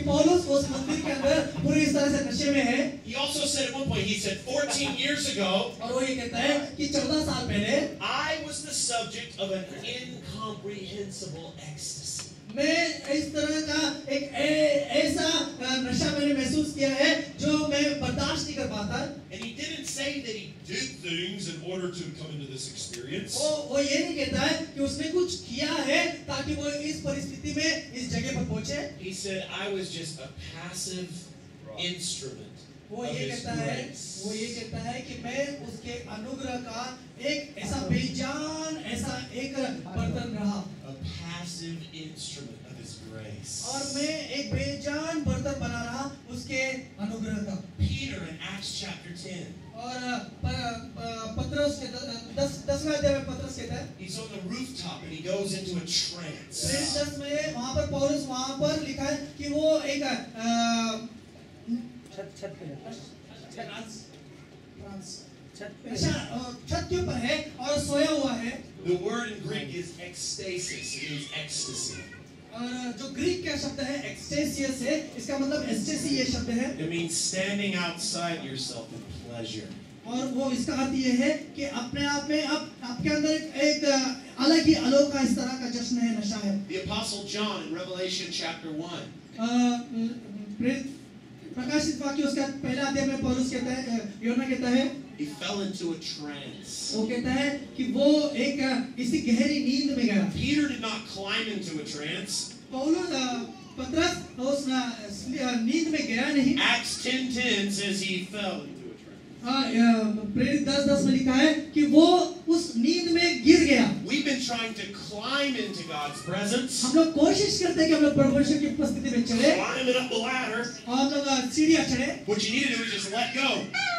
पौलुस उस मंदिर के अंदर पूरी इस तरह से नशे में है। He also said at one point, he said 14 years ago, और वो ये कहता है कि 14 साल पहले I was the subject of an incomprehensible ecstasy. मैं इस तरह का एक ऐसा नशा मैंने महसूस किया है जो मैं बर्दाश्त नहीं कर पाता। And he didn't say that he did things in order to come into this experience. वो ये नहीं कहता है कि उसने कुछ किया है ताकि वो इस परिस्थिति में इस जगह पर पहुंचे। He said, I was just a passive instrument वो of ये his कहता है grace. कि मैं उसके अनुग्रह का एक ऐसा बेजान ऐसा एक बर्तन रहा। A passive instrument of his grace. और मैं एक बेजान बर्तन बना रहा उसके अनुग्रह का। Peter in Acts chapter 10. और पतरस के 10वें अध्याय में पतरस कहता है He's on the rooftop and he goes into a trance. प्रेरित 10 में वहां पर पौलुस वहां पर लिखा है कि वो एक छत के ऊपर है और सोया हुआ है। The word in Greek is ecstasis. It means ecstasy. और जो ग्रीक का शब्द है एक्सटेसियस है, इसका मतलब एस्टेसी ये शब्द है। It means standing outside yourself in pleasure. और वो इसका अर्थ ये है कि अपने आप में आपके अंदर एक अलग ही अनोखा इस तरह का जश्न है, नशा है। The Apostle John in Revelation chapter 1. प्रकाशित वाक्य उसका पहला अध्याय में पौलुस कहता है, यूहन्ना कहता है, He fell into a trance. वो कहता है कि वो एक किसी गहरी नींद में गया। Peter did not climb into a trance. पतरस उस नींद में गया नहीं। Acts 10:10 says he fell into a trance. प्रेरित 10:10 में लिखा है कि वो उस नींद में गिर गया। We've been trying to climb into God's presence. हम लोग कोशिश करते हैं कि हम लोग परमेश्वर की उपस्थिति में चढ़े। Climbing up the ladder. और हम लोग सीढ़ियाँ चढ़े। What you need to do is just let go.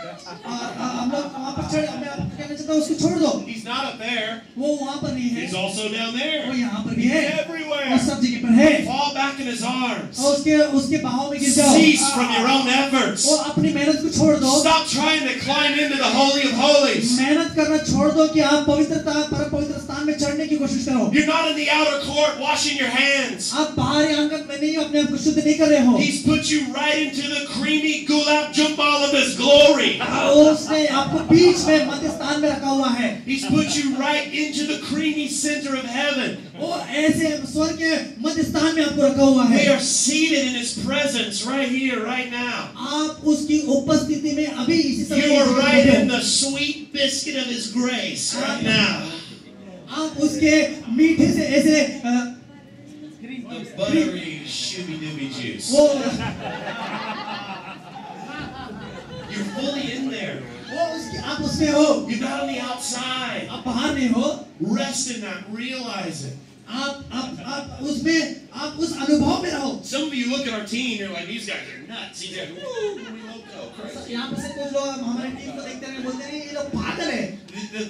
हम लोग वहाँ पर चढ़े, मैं आपको कहना चाहता हूँ उसको छोड़ दो। He's not up there. वो वहाँ पर नहीं है। He's also down वो there. यहाँ पर भी है। Everywhere. और सब जगह पर है। Fall back in his arms. और उसके बाहों में गिर जाओ। Cease from your own efforts. वो अपनी मेहनत को छोड़ दो। Stop trying to climb into the Holy of Holies. मेहनत करना छोड़ दो कि आप परम पवित्र स्थान में चढ़ने की कोशिश करो। You're not in the outer court washing your hands. आप बाहरी आंगन में नहीं अपने आप को शुद्ध नहीं कर रहे हो। He's put you right into the creamy gulab jumbal of His glory. उसने आपको बीच में मध्य स्थान में रखा हुआ है। He's put you right into the creamy center of heaven. वो ऐसे स्वर्ग के मध्य स्थान में आपको रखा हुआ है। We are seated in His presence right here, right now. आप उसकी उपस्थिति में अभी इसी समय You are right in the sweet biscuit of His grace right now. आप उसके मीठे से ऐसे The buttery shooby dooby juice. You're fully in there. आप उसमें हो। You're not on the outside. आप बाहर नहीं हो। Rest in that. Realize it. आप उसमें आप उस अनुभव में रहो। Some of you look at our team, you're like, these guys are nuts. These guys, woo, we loco, crazy. यहाँ पर से कुछ लोग हमारे टीम को देखते हैं बोलते हैं ये लोग पागल हैं।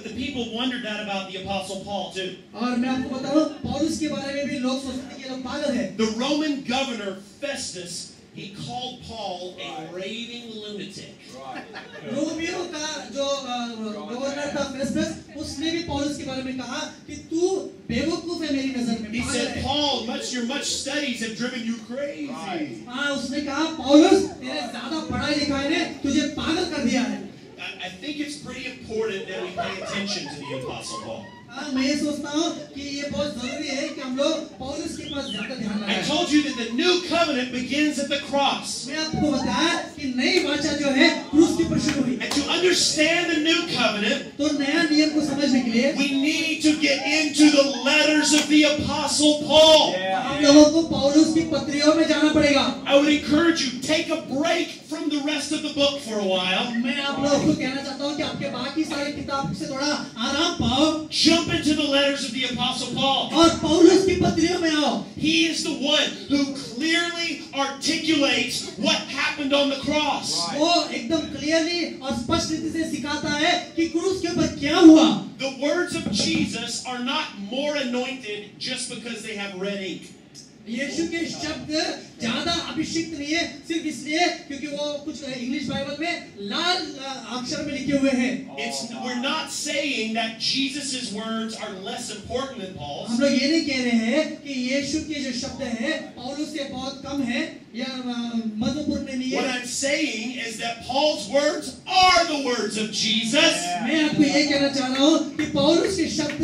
The people wondered that about the Apostle Paul too. और मैं आपको बताऊँ पौलुस के बारे में भी लोग सोचते हैं कि ये लोग पागल हैं। The Roman governor Festus, he called Paul a raving lunatic. Romeo का जो गवर्नर था फेस्टस, उसने भी पौलुस के बारे में कहा कि तू बेवकूफ है मेरी नजर में। He said, Paul, your much studies have driven you crazy. हाँ, उसने कहा पौलुस तेरे ज्यादा पढ़ाई लिखाई ने तुझे पागल कर दिया है। I think it's pretty important that we pay attention to the Apostle Paul. मैं ये सोचता हूँ कि ये बहुत जरूरी है कि हम लोग पौलुस के पास ज्यादा ध्यान लगाएं। I told you that the new covenant begins at the cross. मैं आपको बताया कि नई वाचा जो है क्रूस के ऊपर शुरू हुई। And to understand the new covenant, तो नया नियम को समझने के लिए we need to get into the letters of the Apostle Paul. हम लोगों को पौलुस की पत्रियों में जाना पड़ेगा। I would encourage you, take a break from the rest of the book for a while. मैं आप लोगों को कहना चाहता हूँ कि आपके बाकी सारी किताब से थोड़ा आराम पाओ। Jump into the letters of the Apostle Paul. और पौलुस की पत्रियों में आओ। He is the one who clearly articulates what happened on the cross. वो एकदम क्लियरली और स्पष्ट रीति से सिखाता है कि क्रूस के ऊपर क्या हुआ। The words of Jesus are not more anointed just because they have red ink. यीशु के शब्द ज्यादा अभिषिक्त नहीं है सिर्फ इसलिए क्योंकि वो कुछ इंग्लिश बाइबल में लाल अक्षर में लिखे हुए हैं। We're not saying that Jesus's words are less important than Paul's. हम लोग ये नहीं कह रहे हैं कि यीशु के जो शब्द हैं पौलुस से बहुत कम है या महत्वपूर्ण नहीं है। What I'm saying is that Paul's words are the words of Jesus. मैं आपको ये कहना चाह रहा हूँ कि पौलुस के शब्द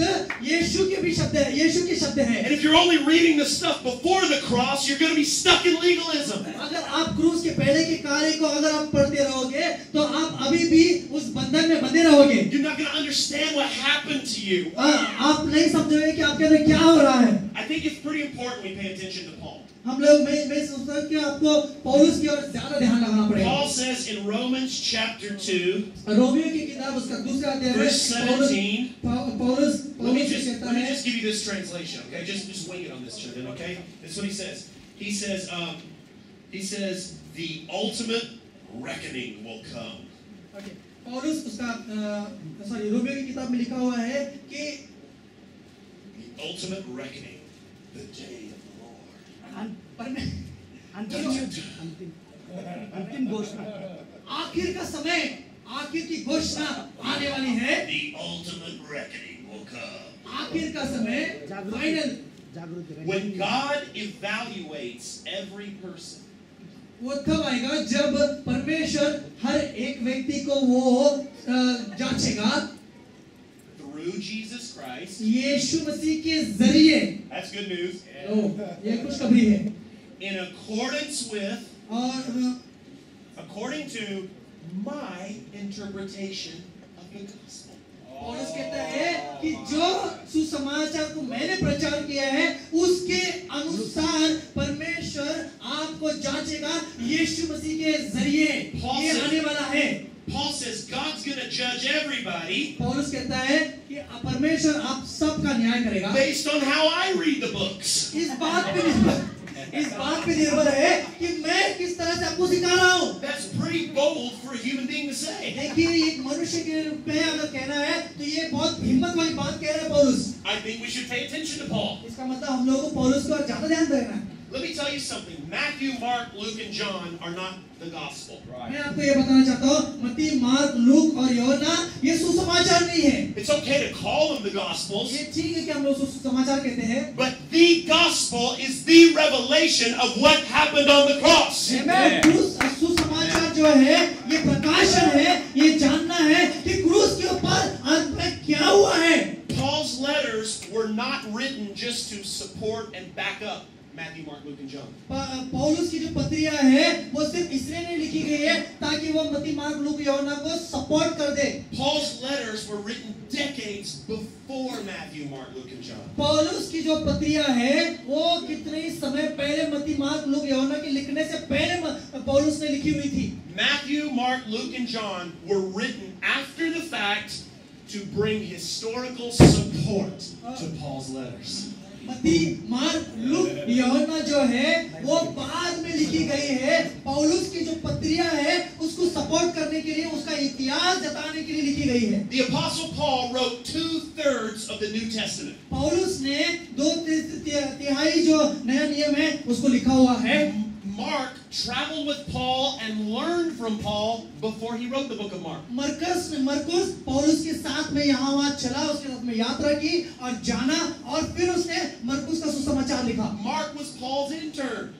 यीशु के भी शब्द है, यीशु के शब्द हैं। And if you're only reading the stuff before the cross, you're going to be stuck in legalism. अगर आप क्रूस के पहले के कार्य को अगर आप पढ़ते रहोगे तो आप अभी भी उस बंधन में बंधे रहोगे। You're not going to understand what happened to you. आप नहीं समझोगे कि आपके अंदर क्या हो रहा है। I think it's pretty important we pay attention to Paul. हम लोग मैं सोचता हूँ कि आपको पौलुस की ओर ज्यादा ध्यान लगाना पड़ेगा। Paul says in Romans chapter 2, Romeo की किताब उसका दूसरा अध्याय verse 17. पौलुस Let me कहता है। just give you this translation, okay? Just wing it on this, children, okay? That's what he says. He says, the ultimate reckoning will come. Okay. पौलुस उसका रोमियो की किताब में लिखा हुआ है कि the ultimate reckoning, the day of the Lord. अंतिम घोषणा, आखिर का समय, आखिर की घोषणा आने वाली है। The ultimate reckoning will come. आखिर का समय, final. When God evaluates every person, वो तब आएगा जब परमेश्वर हर एक व्यक्ति को वो जांचेगा through Jesus Christ. यीशु मसीह के जरिए। That's good news. ये खुशखबरी है। In accordance with, और according to my interpretation of the gospel. पौलुस कहता है कि जो सुसमाचार को मैंने प्रचार किया है उसके अनुसार परमेश्वर आपको जांचेगा यीशु मसीह के जरिए। ये आने वाला है। Paul says God's going to judge everybody पौलुस कहता है कि परमेश्वर आप सबका न्याय करेगा based on how I read the books. इस बात पे निर्भर है कि मैं किस तरह से आपको सिखा रहा हूँ। That's pretty bold for a human being to say. देखिए एक मनुष्य के रूप में अगर कहना है तो ये बहुत हिम्मत वाली बात कह रहा है पौलुस। I think we should pay attention to Paul. इसका मतलब हम लोगों को पौलुस को ज्यादा ध्यान देना है। Let me tell you something. Matthew, Mark, Luke, and John are not the gospel. मैं आपको ये बताना चाहता हूँ मत्ती, मार्क, लूक और यूहन्ना ये सुसमाचार नहीं है। It's okay to call them the gospels, ये ठीक है कि हम लोग सुसमाचार कहते हैं। but the gospel is the revelation of what happened on the cross. सुसमाचार जो है ये प्रकाशन है, ये जानना है कि क्रूस के ऊपर अंत में क्या हुआ है। Paul's letters were not written just to support and back up Matthew, Mark, Luke, and John. पौलुस की जो पत्रियां है वो सिर्फ इसलिए नहीं लिखी गई है ताकि वो मत्ती, मार्क, लूक, यूहन्ना को सपोर्ट कर दे। Paul's letters were written decades before Matthew, Mark, Luke, and John. पौलुस की जो पत्रियां है वो कितने समय पहले मत्ती, मार्क, लूक, यूहन्ना के लिखने से पहले पौलुस ने लिखी हुई थी। Matthew, Mark, Luke, and John were written after the fact to bring historical support to Paul's letters. मत्ती, मार्क, लूक, यूहन्ना जो है वो बाद में लिखी गई है। पौलुस की जो पत्रियां है उसको सपोर्ट करने के लिए, उसका इतिहास जताने के लिए लिखी गई है। The Apostle Paul wrote 2/3 of the New Testament. पौलुस ने 2/3 जो नया नियम है उसको लिखा हुआ है। Mark traveled with Paul and learned from Paul before he wrote the book of Mark. मरकुस पौलुस के साथ में यहाँ वहाँ चला, उसके साथ में यात्रा की और जाना और फिर उसने मरकुस का सुसमाचार लिखा। Mark was Paul's intern.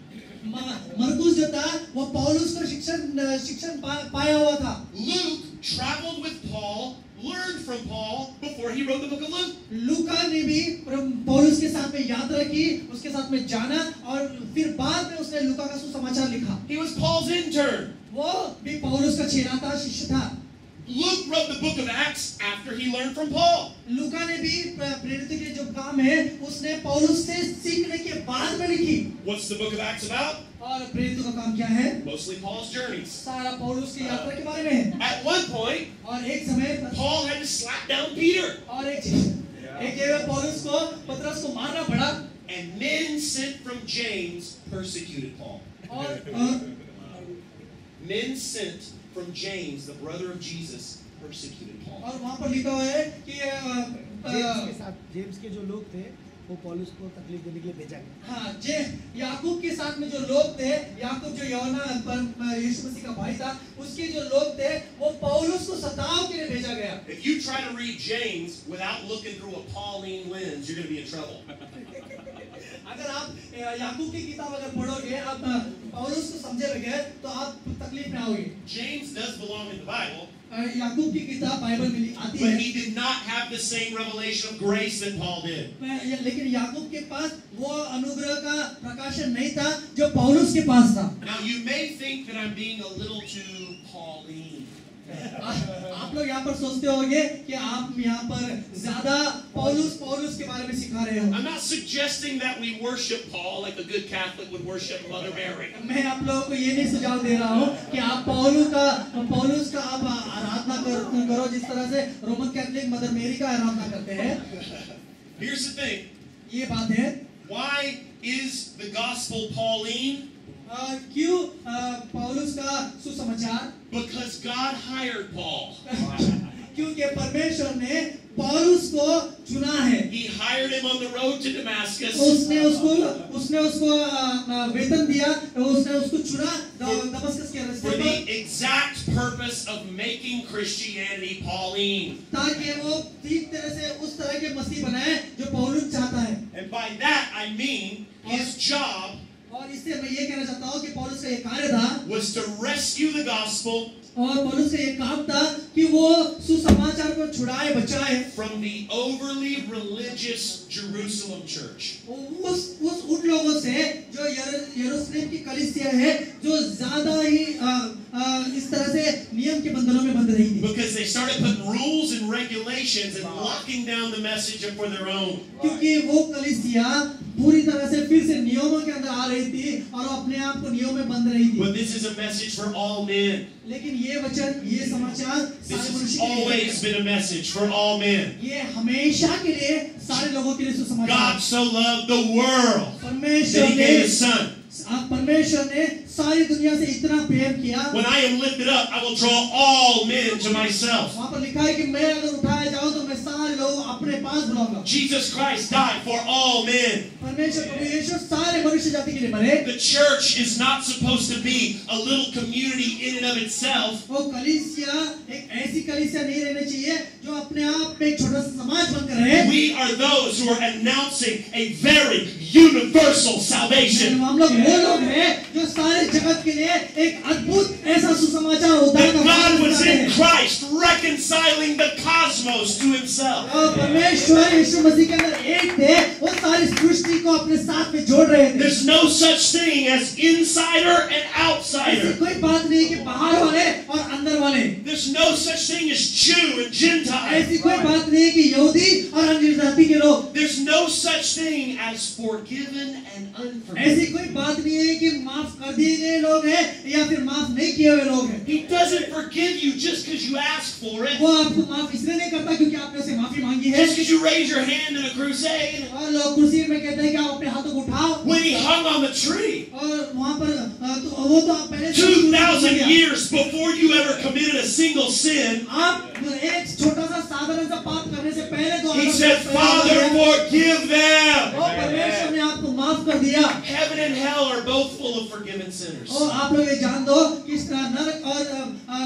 मरकुस जो था वो पौलुस का शिक्षण पाया हुआ था। Luke traveled with Paul, learned from Paul before he wrote the book of Luke. लूका ने भी पौलुस के साथ में यात्रा की, उसके साथ में जाना और फिर बाद में उसने लूका का सुसमाचार लिखा। He was Paul's intern. वो भी पौलुस का चेला था, शिष्य था। Luke wrote the book of Acts after he learned from Paul. लूका ने भी प्रेरितों के जो काम है उसने पौलुस से सीखने के बाद में लिखी। What's the book of Acts about? और प्रेरितों का काम क्या है? Mostly Paul's journeys. सारा पौलुस की यात्रा के बारे में है। At one point, और एक समय Paul had to slap down Peter. और एक जगह पौलुस को पतरस को मारना पड़ा। And men sent from James persecuted Paul. और Men sent from James, the brother of Jesus, persecuted Paul. और वहाँ पर लिखा हुआ है कि जेम्स के जो लोग थे वो पौलुस को तकलीफ देने के लिए भेजा गया। हाँ, जे याकूब के साथ में जो लोग थे, याकूब जो यूहन्ना यीशु मसीह का भाई था, उसके जो लोग थे, वो पौलुस को सताव के लिए भेजा गया। If you try to read James without looking through a Pauline lens, you're going to be in trouble. अगर आप याकूब की किताब अगर पढ़ोगे, आप पौलुस को समझे बगैर, तो आप तकलीफ में आओगे। James does belong in the Bible, याकूब की किताब बाइबल में आती but है, he did not have the same revelation of grace that Paul did. लेकिन याकूब के पास वो अनुग्रह का प्रकाशन नहीं था जो पौलुस के पास था। Now you may think that I'm being a little too Pauline. आप लोग यहाँ पर सोचते होंगे कि आप यहाँ पर ज्यादा पौलुस के बारे में सिखा रहे हो। I'm not suggesting that we worship Paul like a good Catholic would worship Mother Mary. मैं आप लोगों को ये नहीं सुझाव दे रहा हूँ कि आप पौलुस का आप आराधना करो जिस तरह से रोमन कैथोलिक मदर मेरी का आराधना करते हैं। Here's the thing. ये बात है, Why is the gospel Pauline? क्यों पौलुस का सुसमाचार? Because God hired Paul. क्योंकि परमेश्वर ने पौलुस को चुना है। He hired him on the road to Damascus. उसने उसको वेतन दिया, उसने उसको चुना दमस्कस के रास्ते For पर, the exact purpose of making Christianity Pauline. ताकि वो ठीक तरह से उस तरह के मसीह बनाए जो पौलुस चाहता है। And by that I mean his job और इससे मैं ये कहना चाहता हूँ कि पौलुस का ये कार्य था, was to rescue the gospel और पौलुस का ये काम था कि वो सुसमाचार को छुड़ाए बचाए from the overly religious Jerusalem church. उन लोगों से जो यरूशलेम की कलीसिया है, जो ज्यादा ही इस तरह से नियम के बंधनों में बंध रही थी। Because they started putting rules and regulations and locking down the message for their own. क्योंकि वो कलीसिया पूरी तरह से फिर से नियमों के अंदर आ रही थी और अपने आप को नियमों में बंध रही थी। But this is a message for all men. लेकिन ये वचन, ये समाचार This सारे has मनुष्य के लिए always been a message for all men. ये हमेशा के लिए सारे लोगों के लिए सुसमाचार। God so loved the world that परमेश्वर He ने gave His Son. सारी दुनिया से इतना प्रेम किया। When I am lifted up, I will draw all men to myself. वहाँ पर लिखा है कि मैं अगर उठाया जाऊँ तो मैं सारे लोग अपने पास बुलाऊंगा। Jesus Christ died for all men. परमेश्वर प्रभु यीशु सारे मनुष्य जाति के लिए मरे। The church is not supposed to be a little community in and of itself. वो कलीसिया एक ऐसी कलीसिया नहीं रहनी चाहिए जो अपने आप में एक छोटा सा समाज बनकर रहे। We are those who are announcing a very universal salvation. हम लोग वो लोग हैं जो सारे जगत के लिए एक अद्भुत ऐसा सुसमाचार होता है। That God was in Christ reconciling the cosmos to Himself. और परमेश्वर यीशु मसीह के अंदर एक थे, वो सारी सृष्टि को अपने साथ में जोड़ रहे थे। There's no such thing as insider and ऐसी outsider. कोई बात नहीं कि बाहर वाले और अंदर वाले। There's no such thing as Jew and Gentile. ऐसी कोई बात नहीं कि यहूदी और अन्य जाति के लोग। There's no such thing as forgiven and unforgiven. ऐसी कोई बात नहीं है कि माफ कर दिए गए लोग हैं या फिर माफ नहीं किए हुए लोग हैं। He doesn't forgive you just because you ask for it. वो आपको माफ इसलिए नहीं करता क्योंकि आपने उसे माफी मांगी है। Just because you raise your hand in a crusade. और लोग कुर्सी में कहते हैं कि आप अपने हाथों को उठाओ। When He hung on the tree. और वहाँ पर वो तो आप पहले 2,000 years before you ever committed a single sin. आप एक छोटा सा साधारण सा पाप करने से पहले तो He said, Father, forgive them. वो परमेश्वर ने आपको माफ कर दिया। Heaven and hell are both full of forgiven sinners. और आप लोग ये जान दो कि इस तरह नरक और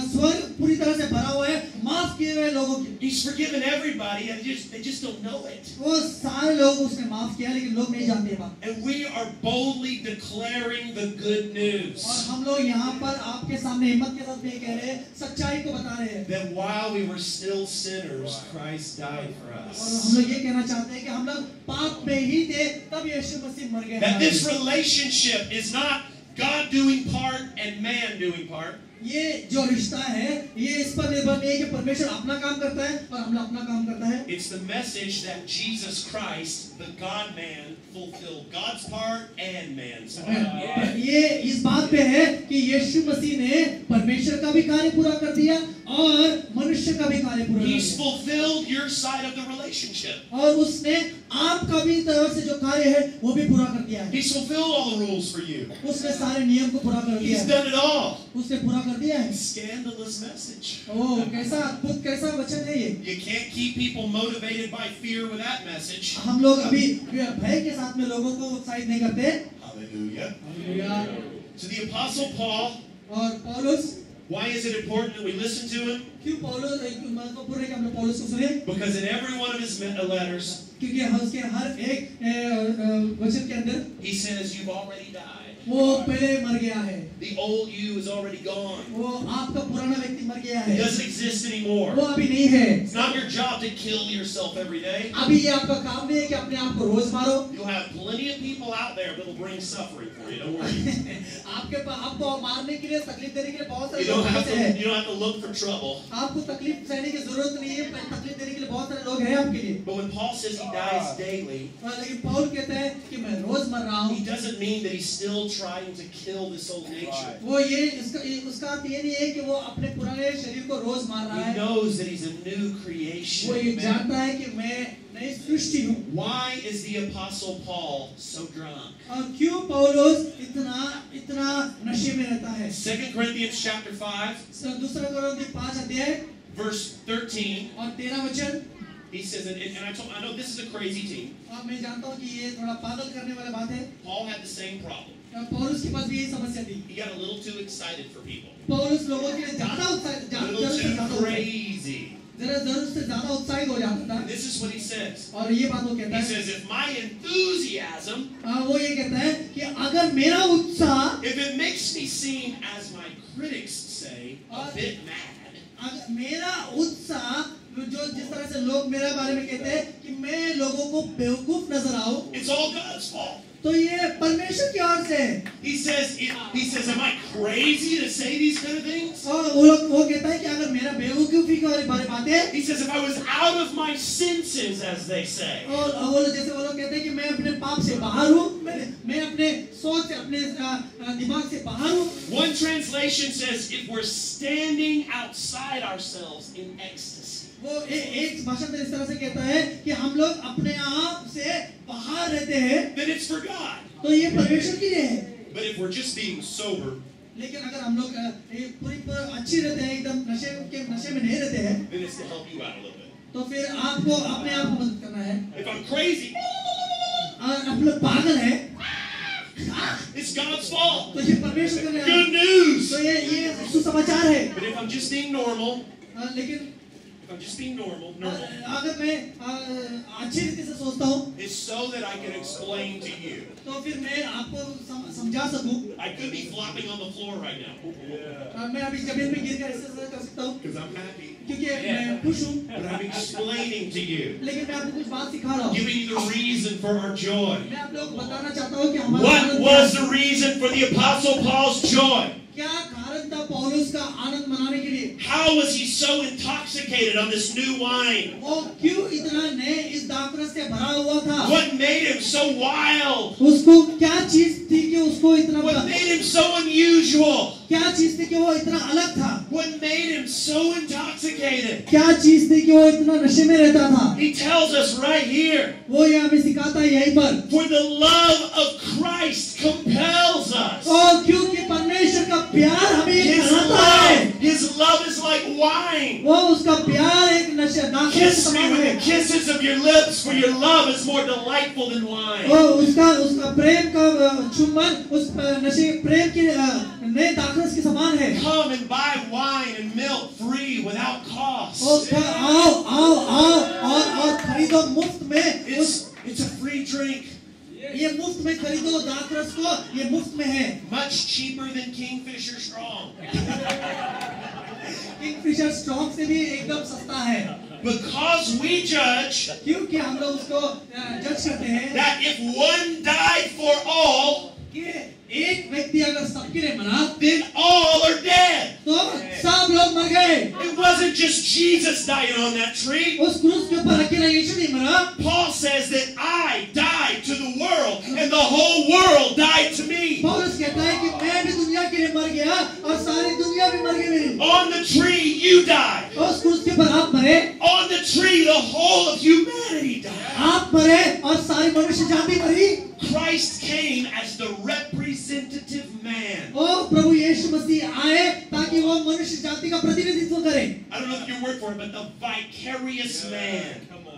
स्वर्ग पूरी तरह से भरा हुआ है माफ किए हुए लोगों के। He's forgiven everybody, and they just don't know it. वो सारे लोग उसने माफ किया लेकिन लोग नहीं जानते बात। And we are boldly declaring the good news. और हम लोग यहाँ पर आपके सामने हिम्मत के साथ ये कह रहे हैं, सच्चाई को बता रहे हैं। That while we were still sinners, Christ died for और us. हम लोग ये कहना चाहते हैं कि हम लोग पाप में ही थे तब यीशु मसीह मर गए। That this relationship is not God doing part and man doing part. ये जो रिश्ता है ये इस पर निर्भर नहीं है कि परमेश्वर अपना काम करता है और हम लोग अपना काम करता है। It's the message that Jesus Christ, the God-man, fulfilled God's part and man's part. ये इस बात पे है कि यीशु मसीह ने परमेश्वर का भी कार्य पूरा कर दिया और मनुष्य मनुष्य का भी कार्य पूरा He's कर दिया। fulfilled your side of the relationship. और उसने आपका भी तरफ से जो कार्य है वो भी पूरा कर दिया है। He's fulfilled all the rules for you. उसने सारे नियम को पूरा कर दिया He's है। done it all. उसने पूरा कर दिया है। Scandalous message. ओह, कैसा अद्भुत, कैसा वचन है ये। You can't keep people motivated by fear with that message. हम लोग अभी भय के साथ में लोगों को उत्साहित नहीं करते। Hallelujah. Hallelujah. To the Apostle Paul, और पौलुस, why is it important that we listen to him? क्यों पौलुस महत्वपूर्ण है कि हम लोग पौलुस को सुने? Because in every one of his letters, क्योंकि उसके हर एक वचन के अंदर he says, you've already died. वो पहले मर गया है। The old you is already gone. वो आपका पुराना व्यक्ति मर गया It है। doesn't exist anymore. वो अभी नहीं है। It's not your job to kill yourself every day. अभी ये आपका काम नहीं है कि अपने आप को रोज मारो। You'll have plenty of people out there that will bring suffering for you. Don't worry. आपको मारने के लिए, तकलीफ देने के लिए बहुत सारे You don't लोग have हैं। to. You don't have to look for trouble. आपको तकलीफ सहने की जरूरत नहीं है। तकलीफ देने के लिए बहुत सारे लोग हैं आपके लिए। But when Paul says he dies daily, लेकिन पौल कहता है कि मैं रोज मर रहा हूँ। he doesn't mean that he's still trying to kill this old nature. वो ये उसका अर्थ ये नहीं है कि वो अपने पुराने शरीर को रोज मार रहा He है। knows that he's a new creation. वो ये जानता है कि मैं नई सृष्टि हूँ। Why is the Apostle Paul so drunk? और क्यों पौलुस इतना नशे में रहता है? 2 Corinthians chapter 5, दूसरा कोरिन्थी 5 अध्याय verse 13. और 13 वचन। He says, and I know this is a crazy team. और मैं जानता हूँ कि ये थोड़ा पागल करने वाला बात है। Paul had the same problem. पौलुस के पास भी यही समस्या थी। He got a little too excited for people. पौलुस लोगों के लिए ज्यादा उत्साहित, A little जरूरत से ज्यादा too उत्साहित, crazy. जरूरत से ज्यादा उत्साहित हो जाता था। And this is what he says. और ये बात वो कहता He है, says, if my enthusiasm, वो ये कहता है कि अगर मेरा उत्साह, if it makes me seem, as my critics say, a bit mad, अगर मेरा उत्साह जो जिस तरह से लोग मेरे बारे में कहते हैं कि मैं लोगों को बेवकूफ नजर आऊं, it's all God's fault. तो ये परमेश्वर की ओर से है। He says, am I crazy to say these kind of things? और वो कहता है कि अगर मेरा बेवकूफी की बारे में बातें, He says, if I was out of my senses, as they say. और वो जैसे वो लोग कहते हैं कि मैं अपने पाप से बाहर हूँ, मैं अपने सोच से, अपने दिमाग से बाहर हूँ। One translation says, if we're standing outside ourselves in ecstasy. वो एक भाषांतर इस तरह से कहता है कि हम लोग अपने आप से बाहर रहते हैं, Then it's for God. तो ये परमेश्वर के लिए है। But if we're just being sober, लेकिन अगर हम लोग पूरी अच्छी रहते हैं, एकदम नशे में नहीं रहते हैं, then it's to help you out a little bit. तो फिर आपको अपने आप को मदद करना है। If I'm crazy, आप लोग पागल हैं, it's God's fault. तो ये परमेश्वर के लिए है। Good news. तो ये सुसमाचार है। But if I'm just being normal, लेकिन if I'm just being normal, अगर मैं अच्छी रीति से सोचता हूँ, it's so that I can explain to you. तो फिर मैं आपको समझा सकूं। I could be flopping on the floor right now मैं अभी जमीन में गिर कर ऐसे कर सकता हूँ, because I'm happy. क्योंकि मैं खुश हूँ। But I'm explaining to you, लेकिन मैं आपको कुछ बात सिखा रहा हूँ। giving you the reason for our joy. मैं आप लोग को बताना चाहता हूँ कि हमारा What आनंद was क्या the reason for the Apostle Paul's joy? क्या कारण था पौलुस का आनंद मनाने के लिए? How was he so intoxicated on this new wine? वो क्यों इतना नए इस दाखरस से भरा हुआ था? What made him so wild? उसको क्या चीज थी कि उसको इतना What made him so unusual? क्या चीज थी कि वो इतना अलग था? What made him so intoxicated? क्या चीज थी कि वो इतना नशे में रहता था? He tells us right here. वो ये हमें सिखाता है यहीं पर। For the love of Christ compels us. और क्योंकि परमेश्वर का प्यार हमें कराता है। His love is like wine. वो उसका प्यार एक नशे दाखरस के Kiss me समान with है। the kisses of your lips, for your love is more delightful than wine. वो उसका प्रेम का चुम्बन उस नशे प्रेम के नए दाखरस के समान है। Come and buy wine and milk free without cost. आओ और खरीदो मुफ्त में। It's a free drink. ये मुफ्त में खरीदो दाखरस को, ये मुफ्त में है। Much cheaper than Kingfisher Strong. Kingfisher strong से भी एकदम सस्ता है। Because we judge क्योंकि हम लोग उसको जज करते हैं that if one died for all, कि एक व्यक्ति अगर सबके लिए मरा, then all are dead. तो सब लोग मर गए। It wasn't just Jesus dying on that tree. उस क्रूस के ऊपर अकेला यीशु नहीं मरा। Paul says that I died to the world and the whole world died to me. पौलुस कहता है कि मैं भी दुनिया के लिए मर गया और सारी दुनिया भी मर गई मेरी। On the tree you died. उस क्रूस के पर आप मरे, On the tree, the whole of humanity died. आप मरे और सारी मनुष्य जाति मरी। Christ came as the representative man. ओ प्रभु यीशु मसीह आए ताकि वो मनुष्य जाति का प्रतिनिधित्व करे। I don't know if your word for it, but the vicarious man. Come on.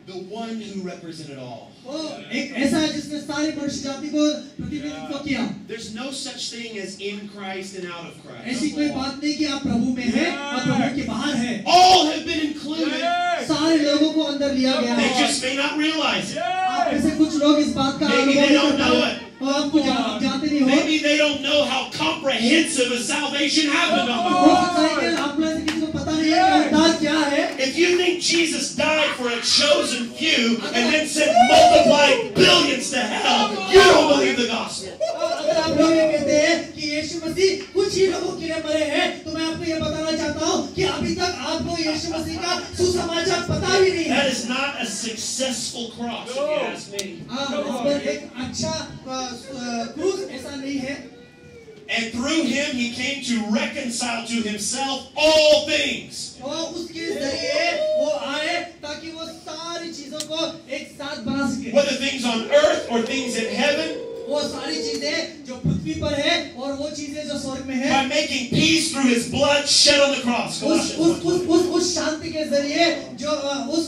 The one who represented all. वो एक ऐसा है जिसने सारी मनुष्य जाति को प्रतिनिधित्व किया। There's no such thing as in Christ and out of Christ. ऐसी कोई बात नहीं कि आप प्रभु में हैं और प्रभु के बाहर हैं। All have been included. सारे लोगों को अंदर लिया गया They है। just may not realize it. आप में से कुछ लोग इस बात का Maybe they don't know it. और आपको जानते नहीं हो। Maybe they don't know how comprehensive a salvation happened on the हो cross. सकता है कि आप में से किसी को पता नहीं है कि उद्धार क्या है। If you think Jesus died for a chosen few and then sent multiplied billions to hell, you don't believe the gospel. अगर आप लोग ये कहते हैं कि यीशु मसीह कुछ ही लोगों के लिए मरे हैं, तो मैं आपको ये बताना चाहता हूँ कि अभी तक आपको यीशु मसीह का सुसमाचार पता भी नहीं है। That is not a successful cross, if you ask me. वहाँ पर एक अच्छा क्रूस ऐसा नहीं है। And through him he came to reconcile to himself all things. और उसके जरिए वो आए ताकि वो सारी चीजों को एक साथ बना सके। Whether things on earth or things in heaven. वो सारी चीजें जो पृथ्वी पर है और वो चीजें जो स्वर्ग में है। By making peace through his blood shed on the cross. उस शांति के जरिए जो उस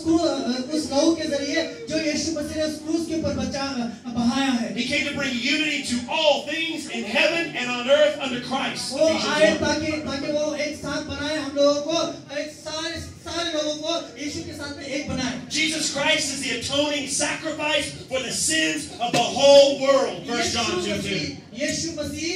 लहू के जरिए जो यीशु मसीह ने उस क्रूस के ऊपर बहाया है। He came to bring unity to all things in heaven and on earth under Christ. वो आए ताकि वो एक साथ बनाए हम लोगों को, एक सारे लोगों को यीशु के साथ में एक बनाए। Jesus Christ is the atoning sacrifice for the sins of the whole world. 1 John 2:2. यीशु मसीह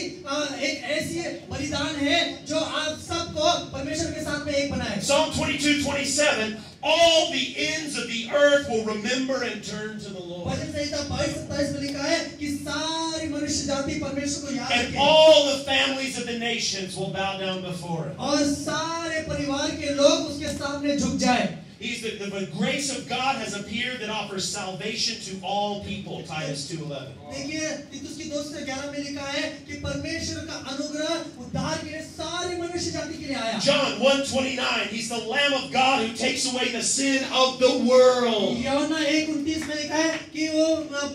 एक ऐसी बलिदान है जो आप सबको परमेश्वर के साथ में एक बनाए। Psalm 22:27. All the ends of the earth will remember and turn to the Lord. भजन संहिता 22:27 में लिखा है कि सारी मनुष्य जाति परमेश्वर को याद And रखे। all the families of the nations will bow down before him. और सारे परिवार के लोग उसके सामने झुक जाए। He's the grace of God has appeared that offers salvation to all people. Titus 2:11. देखिए तीतुस की 2:11 में लिखा है कि परमेश्वर का अनुग्रह उद्धार के लिए सारी मनुष्य जाति के लिए आया। John 1:29. He's the Lamb of God who takes away the sin of the world. यूहन्ना 1:29 में लिखा है कि वो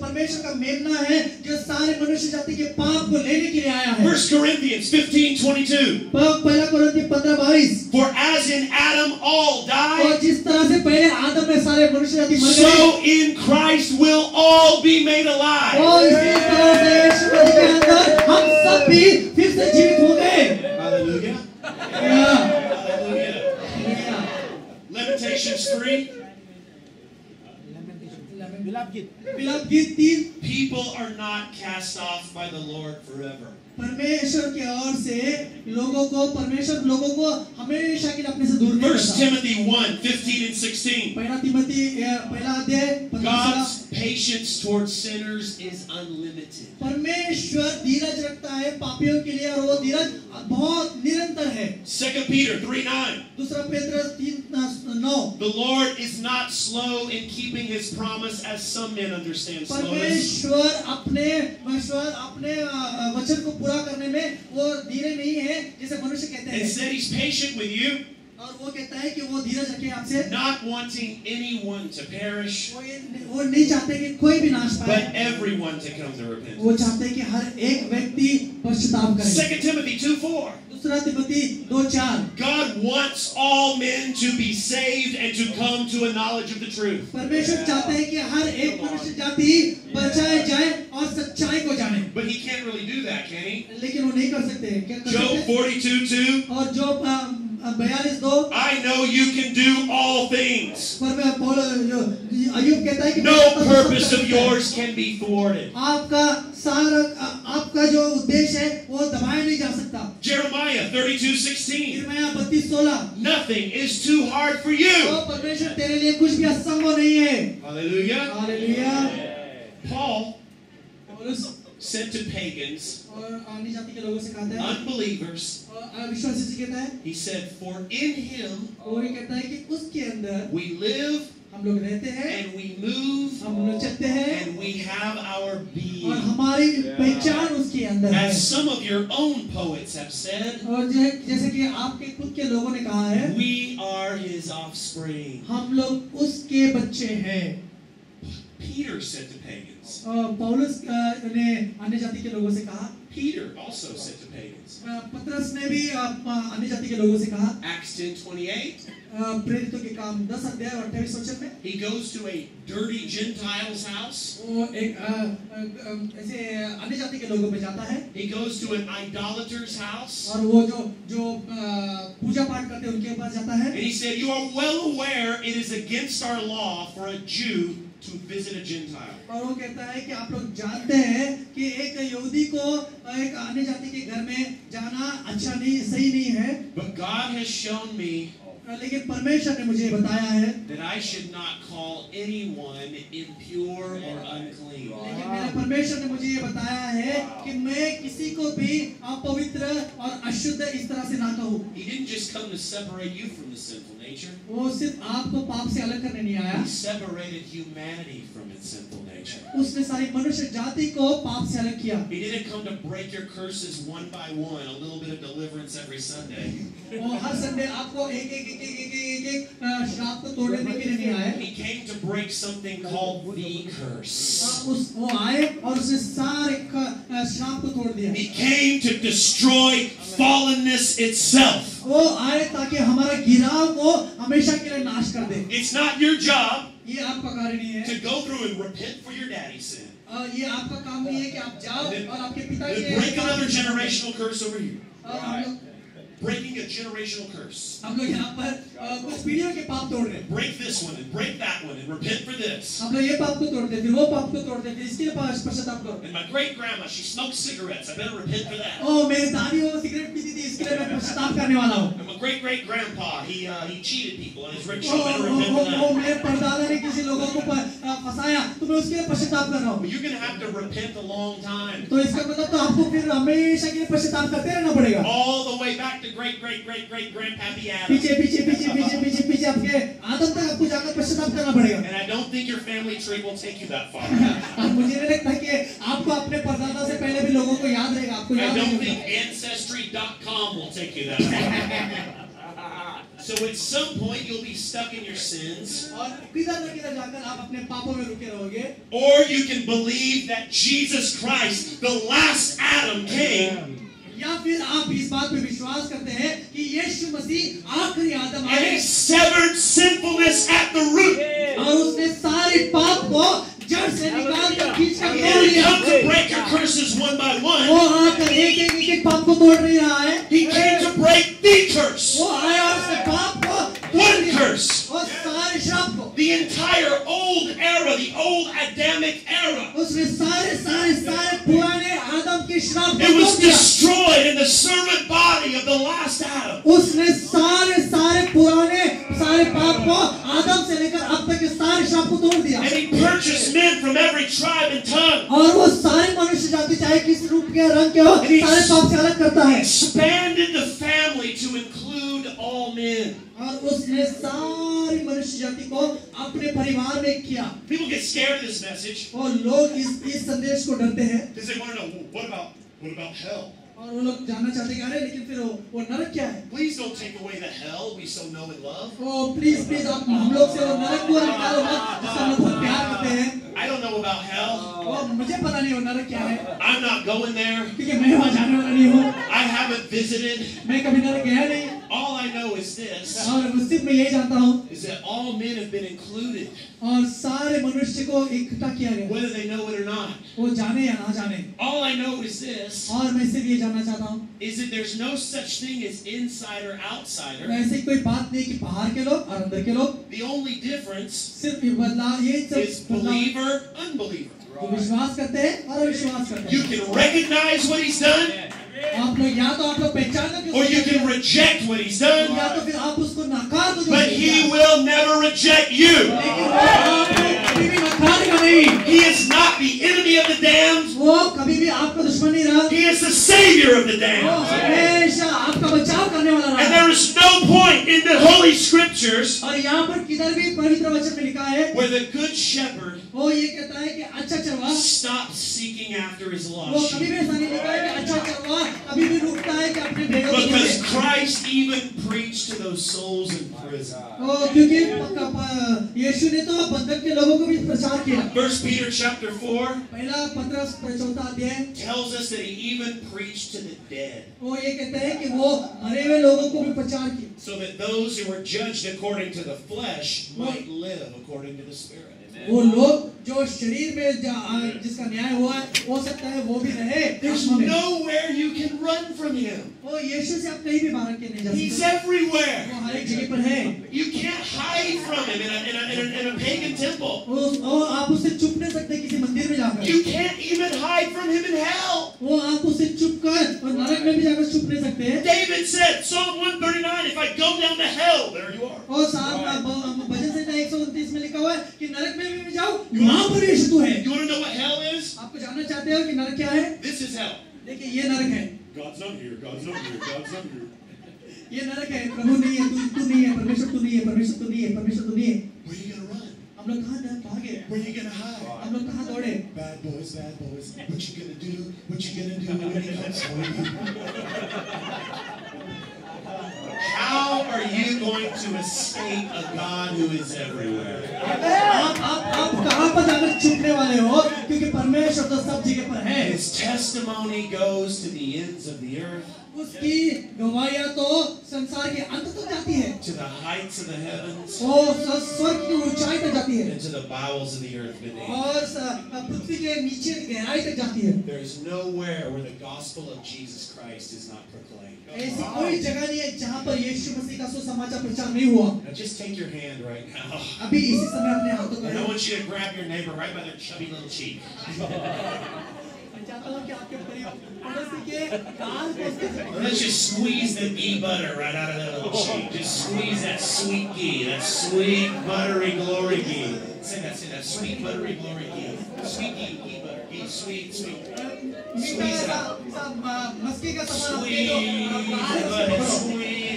परमेश्वर का मेमना है जो सारे मनुष्य जाति के पाप को लेने के लिए आया है। 1 Corinthians 15:22. पहला कुरिन्थी 15:22। For as in Adam all died, और जिस तरह से पहले आदम में सारे मनुष्य जाति मर गए, so in Christ will all be made alive. और इसी तरह से यीशु मसीह के अंदर हम सब भी फिर से जीवित हो गए। Hallelujah. Hallelujah. Lamentations 3. विलाप गीत विलाप गीत 3। People are not cast off by the Lord forever. परमेश्वर की ओर से परमेश्वर लोगों को हमेशा के लिए अपने से दूर नहीं 1 करता। Timothy 1:15 and 16. पहला तिमोथी पहला अध्याय 15। God's patience towards sinners is unlimited. परमेश्वर धीरज रखता है पापियों के लिए और वो धीरज बहुत निरंतर है। 2 Peter 3:9. दूसरा Petrus 3:9। The Lord is not slow in keeping his promise as some men understand slowness. परमेश्वर अपने वचन को पूरा करने में वो धीरे नहीं है जैसे मनुष्य कहते हैं। Instead, he's patient with you, और वो कहता है कि वो धीरज रखे आपसे। not wanting anyone to perish, वो नहीं चाहते कि कोई भी नाश पाए, but everyone to come to वो repentance. चाहते हैं कि हर एक व्यक्ति पश्चाताप करे। 2 Timothy 2:4. दूसरा Timothy 2:4। God wants all men to be saved and to come to a knowledge of the truth. परमेश्वर चाहते हैं कि हर एक मनुष्य जाति बचाए जाए और सच्चाई को जाने। But he can't really do that, can he? लेकिन वो नहीं कर सकते। क्या कर Job सकते? 42:2. और जो 42:2। I know you can do all things. अय्यूब कहता है कि No purpose of yours can be thwarted. आपका जो उद्देश्य है वो दबाया नहीं जा सकता। Jeremiah 32:16. यिर्मयाह 32:16। Nothing is too hard for you. परमेश्वर तेरे लिए कुछ भी असंभव नहीं है। Hallelujah. हालेलुया। Paul पौलुस said to pagans, और अन्य जाति के लोगों से कहता है, unbelievers, और अविश्वासी से कहता है, he said, for in him वो ये कहता है कि उसके अंदर we live, हम लोग रहते हैं, and we move, हम लोग चलते हैं, and we have our और being. हमारी पहचान उसके अंदर है। As some of your own poets have said, और जैसे कि आपके खुद के लोगों ने कहा है, we are his offspring. हम लोग उसके बच्चे हैं। Peter said to pagans. पौलुस ने अन्य जाति के लोगों से कहा, Peter also said to pagans. पतरस ने भी अन्य जाति के लोगों से कहा। Acts 10:28. प्रेरितों के काम 10 अध्याय और 28 वचन में He goes to a dirty Gentile's house. वो एक ऐसे अन्य जाति के लोगों में जाता है, He goes to an idolater's house. और वो जो पूजा पाठ करते हैं उनके पास जाता है। And he said, you are well aware it is against our law for a Jew to visit a Gentile. और वो कहता है कि आप लोग जानते हैं कि एक यहूदी को एक अन्य जाति के घर में जाना अच्छा नहीं, सही नहीं है। But God has shown me लेकिन परमेश्वर ने मुझे बताया है that I should not call anyone impure or unclean. लेकिन मेरे परमेश्वर ने मुझे ये बताया है कि मैं किसी को भी अपवित्र और अशुद्ध इस तरह से ना कहूँ। He didn't just come to separate you from the sinful nature. वो सिर्फ आपको पाप से अलग करने नहीं आया, He separated humanity from its sinful nature. उसने सारी मनुष्य जाति को पाप से अलग किया। He didn't come to break your curses one by one, a little bit of deliverance every Sunday. वो हर संडे आपको एक श्राप को तोड़ने के लिए नहीं आए। He came to break something called the curse. वो आए और उसने सारे श्राप को तोड़ दिया। He came to destroy fallenness itself. वो आए ताकि हमारा गिराव को हमेशा के लिए नाश कर दे। It's not your job ये आपका कार्य नहीं है। to go through and repent for your daddy's sin. ये आपका काम नहीं है कि आप जाओ और आपके पिता Then के break another generational curse over here. हम Breaking a generational curse. लोग यहाँ पर कुछ पीढ़ियों के पाप तोड़ रहे हैं। Break this one and break that one and repent for this. हम लोग ये पाप को तोड़ते हैं, फिर वो पाप को तोड़ते हैं, फिर इसके लिए पश्चाताप करो। And my great grandma, she smoked cigarettes. I better repent for that. ओ मेरी दादी वो सिगरेट पीती थी, इसके लिए मैं पश्चाताप करने वाला हूँ। And my great great grandpa, he cheated people on his O rickshaw. I better repent for that. मेरे परदादा ने किसी लोगों को फंसाया, तो मैं उसके लिए पश्चाताप कर रहा हूँ। But you're gonna have to repent a long time. तो इसका मतलब तो आपको फिर हमेशा के लिए पश्चाताप करते रहना पड़ेगा। All the way back to great great great great grandpappy Adam. पीछे आपके आदम तक आपको जाकर पश्चाताप करना पड़ेगा। And I don't think your family tree will take you that far. और मुझे नहीं लगता कि आपको अपने परदादा से पहले भी लोगों को याद रहेगा, आपको I याद don't रहेगा। think Ancestry.com will take you that far. So at some point you'll be stuck in your sins. और किधर न किधर जाकर आप अपने पापों में रुके रहोगे। Or you can believe that Jesus Christ, the last Adam, came. या फिर आप इस बात पे विश्वास करते हैं कि यीशु मसीह आखिरी आदम And आए he severed sinfulness at the root. और उसने सारे पाप को जड़ से निकाल कर खींच कर He तोड़ didn't लिया। come to break your curses one by वो one. आकर एक पाप को तोड़ नहीं रहा है। He came to break the curse. वो आया और उसने पाप को तोड़ One दिया curse. और सारे श्राप को। The entire old era, the old Adamic era. उसने सारे पुराने आदम के श्राप को It was तोड़ दिया। destroyed in the servant body of the last Adam. उसने सारे पुराने सारे पाप को आदम से लेकर अब तक के सारे श्राप को तोड़ दिया। And he purchased men from every tribe and tongue. और वो सारे मनुष्य जाति चाहे किस रूप के रंग के हो, सारे पाप से अलग करता He है। expanded the family to include all men. और उसने सारी मनुष्य जाति को अपने परिवार में किया। People get scared of this message और लोग इस संदेश को डरते हैं because they want to know, what about hell? और वो लोग जानना चाहते हैं अरे लेकिन फिर वो नरक क्या है? Please don't take away the hell we so know and love. Oh please आप हम लोग से वो नरक को निकालो मत, जिससे हम लोग बहुत प्यार करते हैं। I don't know about hell. वो मुझे पता नहीं वो नरक क्या है, I'm not going there. क्योंकि मैं वहाँ जाने वाला नहीं हूँ। I haven't visited. मैं कभी नरक गया नहीं। All I know is this, और सिर्फ मैं यही जानता हूँ is that all men have been included, और सारे मनुष्य को इकट्ठा किया गया, whether they know it or not. वो जाने या ना जाने। All I know is this, और मैं सिर्फ ये जानना चाहता हूँ is that there's no such thing as insider outsider. ऐसी कोई बात नहीं कि बाहर के लोग और अंदर के लोग, The only difference सिर्फ ये बदलाव ये is सब बदलाव believer, unbeliever. जो विश्वास करते हैं और अविश्वास करते You हैं। can recognize what he's done, आप लोग या तो आप लोग पहचान लो कि or you उसने can reject what he's done, या तो फिर आप उसको नकार दो जो but उसने he किया। will never reject you. लेकिन वो आपको कभी भी नकारेगा नहीं। He is not the enemy of the damned. वो वो कभी भी आपका दुश्मन नहीं रहा। He is the savior of the वो damned. हमेशा आपका बचाव करने वाला And रहा। there is no point in the Holy Scriptures और यहाँ पर किधर भी पवित्र वचन में लिखा है, where the good shepherd वो ये कहता है कि अच्छा चरवाहा, stops seeking after his वो lost कभी sheep. भी ऐसा नहीं लिखा है कि अच्छा चरवाहा कभी भी रुकता है कि अपने भेड़ों को Because ढूंढे। Christ even preached to those souls in prison. क्योंकि यीशु ने तो बंधक के लोगों को भी प्रचार किया। 1 Peter chapter 4 पहला पत्रस चौथा अध्याय tells us that he even preached to the dead, वो ये कहते हैं कि वो मरे हुए लोगों को भी प्रचार किया, so that those who were judged according to the flesh might live according to the Spirit. वो लोग जो शरीर में जिसका न्याय हुआ है, हो सकता है वो भी रहे। There's nowhere you can run from him. वो यीशु से आप कहीं भी भाग के नहीं जा He's सकते। everywhere. वो हर एक जगह पर है। You can't hide from him in a pagan temple. वो आप उससे छुप नहीं सकते किसी मंदिर में जाकर। You can't even hide from him in hell. वो आप उससे छुप कर और नरक में भी जाकर छुप नहीं सकते हैं। David said, Psalm 139, if I go down to hell, there you are. और भजन संहिता 129 में लिखा हुआ है कि नरक में भी जाओ, वहाँ पर यीशु तो है। You want to know what hell is? आपको जानना चाहते हो कि नरक क्या है? This is hell. देखिए ये नरक है। God's not here. God's not here. God's not here. ये नरक है। प्रभु नहीं है, तू नहीं है, परमेश्वर तू नहीं है, परमेश्वर तू नहीं है, परमेश्वर तू नहीं है। Where are you gonna run? हम लोग कहाँ भागे? Where are you gonna hide? हम लोग कहाँ दौड़े? Bad boys, bad boys. What you gonna do? What you gonna do when he comes for you? How are you going to escape a God who is everywhere? आप कहाँ पर जाकर छुपने वाले हो? क्योंकि परमेश्वर तो सब जगह पर है। His testimony goes to the ends of the earth, उसकी गवाहियाँ तो संसार के अंत तक जाती है। to the heights of the heavens, वो स्वर्ग की ऊंचाई तक जाती है। and to the bowels of the earth beneath. और पृथ्वी के नीचे गहराई तक जाती है। There is nowhere where the gospel of Jesus Christ is not proclaimed. ऐसी कोई जगह नहीं है जहाँ पर यीशु मसीह का सुसमाचार प्रचार नहीं हुआ। Now just take your hand right now. अभी इसी समय अपने हाथों And I को want you to grab your neighbor right by their chubby little cheek. मैं चाहता हूँ कि आपके पड़ोसी के कान को उसके Let's just squeeze the ghee butter right out of that little cheek. Just squeeze that sweet ghee, that sweet buttery glory ghee. Say that sweet buttery glory ghee. Sweet ghee butter, ghee, sweet, sweet. Squeeze it out. Maski का सामान अपने जो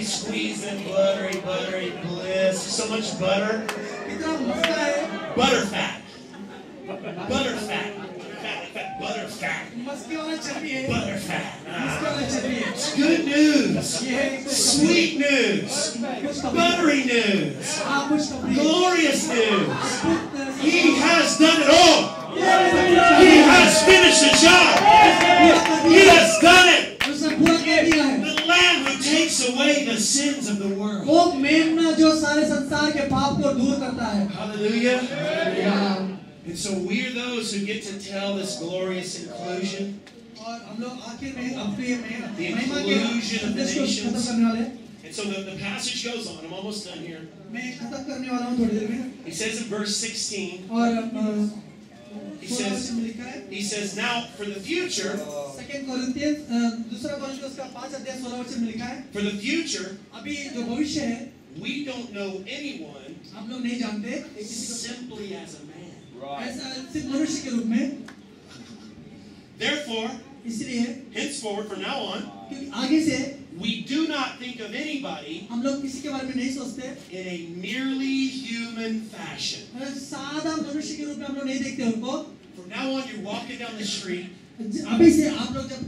Squeeze that buttery bliss. So much butter. कितना मस्का है। Butter fat. Butter fat. Fat, butter fat. Maski वाला चर्बी है। Butter fat. Maski वाला चर्बी है। It's good news. ये है Sweet news. Buttery news. Glorious news. He has done it all. He has finished the job. He has done it. उसने पूरा कर दिया है। The Lamb who takes away the sins of the world. वो मेमना जो सारे संसार के पाप को दूर करता है। Hallelujah. And so we're those who get to tell this glorious inclusion. और हम लोग आखिर में अपने में The महिमा के inclusion of the संदेश को खत्म nations. करने वाले हैं। And so the passage goes on. I'm almost done here. मैं खत्म करने वाला हूँ थोड़ी देर में। He says in verse 16, और he says, now for the future, second Corinthians दूसरा कोरिन्थियंस का 5 अध्याय 16 वचन में लिखा है, for the future, अभी जो भविष्य है we don't know anyone हम लोग नहीं जानते किसी को simply as a man. ऐसा सिर्फ मनुष्य के रूप में। Therefore, इसलिए henceforward, from now on, क्योंकि आगे से we do not think of anybody हम लोग किसी के बारे में नहीं सोचते, in a merely human fashion. सादा मनुष्य के रूप में हम लोग नहीं देखते उनको। From now on, you're walking down the street, अभी से आप लोग जब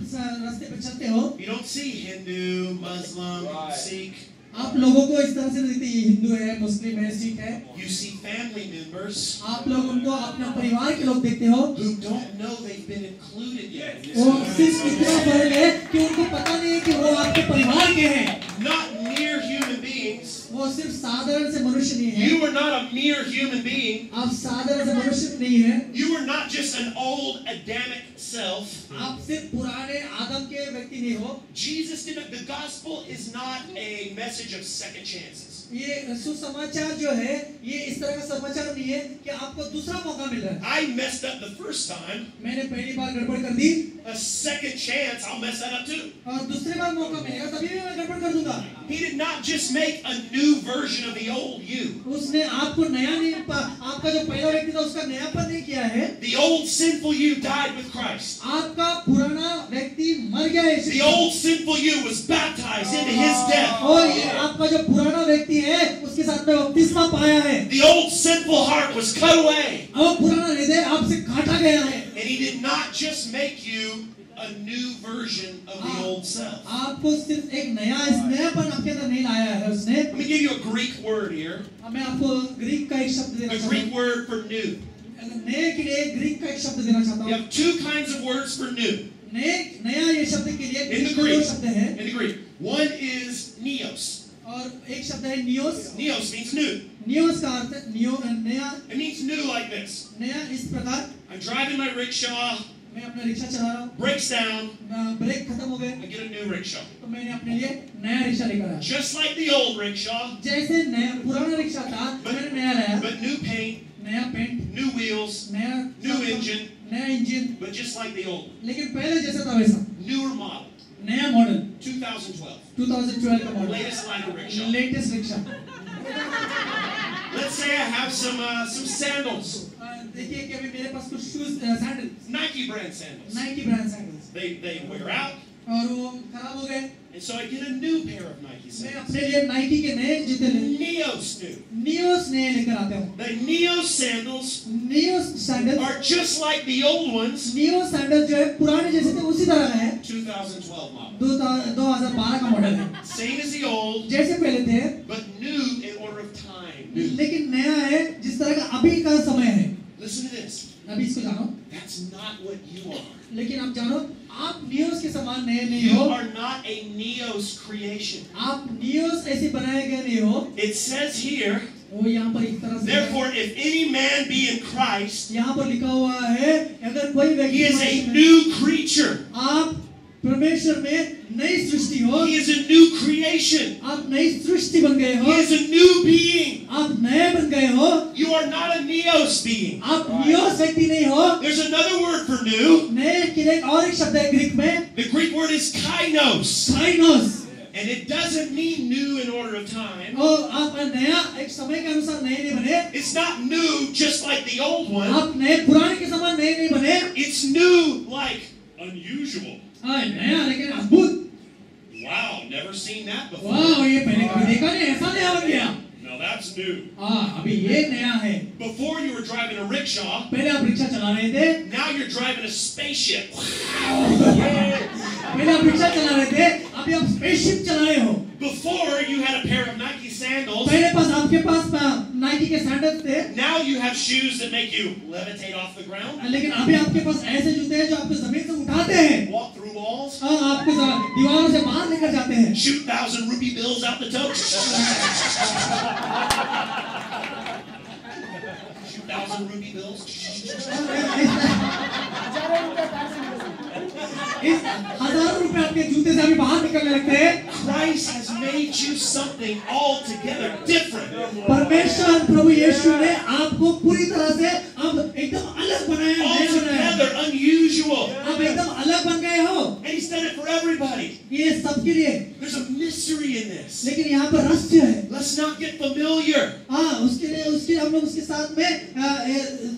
रास्ते पे चलते हो, you don't see Hindu, Muslim, Sikh. आप लोगों को इस तरह से नहीं देखते ये हिंदू है, मुस्लिम है, सिख है। You see family members आप लोग उनको अपना परिवार के लोग देखते हो, who don't know they've been included yet. in this वो community. सिर्फ इतना फर्क है कि उनको पता नहीं है कि वो आपके परिवार के हैं। Not mere human beings. वो सिर्फ साधारण से मनुष्य नहीं है। You are not a mere human being. आप साधारण से मनुष्य नहीं है। You are not just an old Adamic self. आप सिर्फ पुराने आदम के व्यक्ति नहीं हो। Jesus did not. The gospel is not a message of second chances. ये सुसमाचार जो है, ये इस तरह का समाचार नहीं है कि आपको दूसरा मौका मिल रहा है। I messed up the first time. मैंने पहली बार गड़बड़ कर दी, a second chance, I'll mess that up too. और दूसरी बार मौका मिलेगा तभी भी मैं गड़बड़ कर दूंगा। He did not just make a new version of the old you. उसने आपको नया नहीं, आपका जो पहला व्यक्ति था उसका नयापन नहीं किया है। The old sinful you died with Christ. आपका पुराना व्यक्ति मर गया है। The old sinful you was baptized into his death. और ये आपका जो पुराना व्यक्ति है उसके साथ में बपतिस्मा पाया है। The old sinful heart was cut away. और पुराना हृदय आपसे काटा गया है। And he did not just make you a new version of the old self. आपको सिर्फ एक नयापन आपके अंदर नहीं लाया है उसने। Let me give you a Greek word here. मैं आपको ग्रीक का एक शब्द देना The चाहता Greek हूँ। word for new. नए के लिए ग्रीक का एक शब्द देना चाहता You हूँ। have two kinds of words for new नया ये शब्द के लिए in the दो Greek. शब्द हैं। In the Greek, one is neos. और एक शब्द है Nios. Neos means new. Nios का अर्थ नया, It means new like this. नया इस प्रकार। I'm driving my rickshaw, मैं अपना रिक्शा चला रहा हूँ, breaks down, ब्रेक खत्म हो गए I get a new rickshaw. तो मैंने अपने लिए नया रिक्शा लेकर आया। Just like the old rickshaw, जैसे नया पुराना रिक्शा था मैंने नया लाया, but new paint, नया पेंट, new wheels, नया new engine, नया engine, but just like the old. लेकिन पहले जैसा था वैसा Newer model, नया मॉडल 2012. 2012 का model, Latest line of rickshaw. Latest rickshaw. Let's say I have some sandals, देखिए कि अभी मेरे पास कुछ shoes sandal, Nike brand sandals. Nike brand sandals, They wear out, और वो खराब हो गए। and so I get a new pair of Nike मैं sandals. अपने लिए नाइकी के नए जूते ले, Neos new. नियोस नए लेकर आता हूँ। The Neos sandals Nios sandal, are just like the old ones, Nios sandal जो है पुराने जैसे थे उसी तरह का है। 2012 model. 2012 का मॉडल है, Same as the old, जैसे पहले थे but new in order of time. New. लेकिन नया है जिस तरह का अभी का समय है। Listen to this. अभी इसको जानो, That's not what you are. लेकिन आप जानो आप नियोस के समान नए नहीं You हो। are not a Neos creation. आप नियोस ऐसे बनाए गए नहीं हो। It says here, वो यहाँ पर इस तरह से therefore, if any man be in Christ, यहाँ पर लिखा हुआ है अगर कोई he व्यक्ति is a परमेश्वर में- new creature. आप परमेश्वर में नई सृष्टि हो, He is a new creation. आप नई सृष्टि बन गए He हो, is a new being. आप नए बन गए हो, You are not a Neos being. आप नियोस व्यक्ति नहीं हो। There's another word for new. नए के लिए एक और एक शब्द है ग्रीक में, The Greek word is kainos. काइनोस। And it doesn't mean new in order of time. और आप नया एक समय के अनुसार नए नहीं बने, It's not new just like the old one. आप नए पुराने के समान नए नहीं बने। It's new like unusual. नया लेकिन अद्भुत। Wow, never seen that before. वाह, ये पहले कभी देखा नहीं, ऐसा नया बन गया। Now that's new. अभी ये नया है। Before you were driving a rickshaw, पहले आप रिक्शा चला रहे थे, now you're driving a spaceship. पहले आप रिक्शा चला रहे थे, अभी आप स्पेसशिप चला रहे हो। Before you had a pair of Nike sandals, पहले पास आपके पास नाइकी के सैंडल्स थे, now you have shoes that make you levitate off the ground, लेकिन अभी आपके पास ऐसे जूते हैं जो आपको जमीन से उठाते हैं, walk through walls, आपको दीवारों से बाहर लेकर जाते हैं, shoot 1,000 rupee bills out the toe. Shoot 1,000 rupee bills. इस हजारों रुपए आपके जूते से अभी बाहर निकलने लगते हैं। Christ has made you something altogether different. परमेश्वर प्रभु यीशु ने आपको पूरी तरह से अब एकदम अलग बनाया, नया बनाया। Altogether unusual. आप एकदम अलग बन गए हो। And he's done it for everybody. ये सबके लिए, There's a mystery in this. लेकिन यहाँ पर रहस्य है। Let's not get familiar. उसके लिए उसके हम लोग उसके साथ में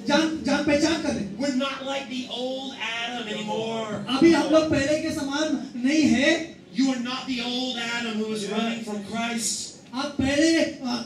जान पहचान कर लें। We're not like the old Adam anymore. अभी हम लोग पहले के समान नहीं है। You are not the old Adam who was running from Christ. आप पहले